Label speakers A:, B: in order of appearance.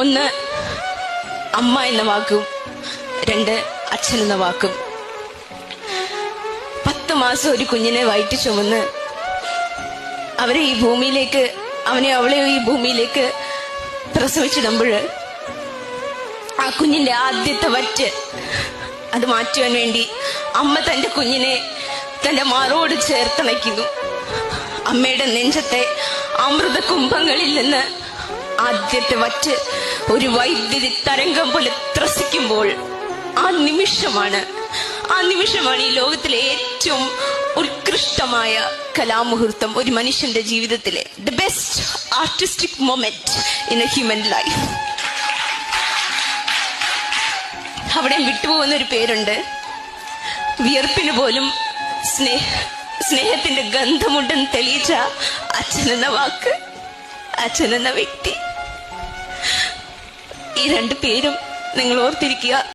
A: ഒന്ന് അമ്മ എന്ന വാക്കും, രണ്ട് അച്ഛൻ എന്ന വാക്കും. 10 മാസം ഒരു കുഞ്ഞിനെ വയറ്റി ചുമന്ന് അവരെ ഈ ഭൂമിയിലേക്ക്, അവളെ ഈ ഭൂമിയിലേക്ക് പ്രസവിച്ചിടുമ്പോൾ ആ കുഞ്ഞിന്റെ ആദ്യത്തെ വറ്റ് അത് മാറ്റുവാൻ വേണ്ടി അമ്മ തന്റെ കുഞ്ഞിനെ തന്റെ മാറോട് ചേർത്തണയ്ക്കുന്നു. അമ്മയുടെ നെഞ്ചത്തെ അമൃത കുംഭങ്ങളിൽ നിന്ന് ആദ്യത്തെ വറ്റ് ഒരു വൈദ്യുതി തരംഗം പോലെ ത്രസിക്കുമ്പോൾ ആ നിമിഷമാണ് ഈ ലോകത്തിലെ ഏറ്റവും ഉത്കൃഷ്ടമായ കലാമുഹൂർത്തം ഒരു മനുഷ്യന്റെ ജീവിതത്തിലെ the best artistic moment in A human life. അവിടെ വിട്ടുപോകുന്ന ഒരു പേരുണ്ട്. വിയർപ്പിന് പോലും സ്നേഹത്തിന്റെ ഗന്ധമുണ്ടെന്ന് തെളിയിച്ച അച്ഛനെന്ന വാക്ക്, അച്ഛനെന്ന വ്യക്തി. ഈ 2 പേരും നിങ്ങൾ ഓർത്തിരിക്കുക.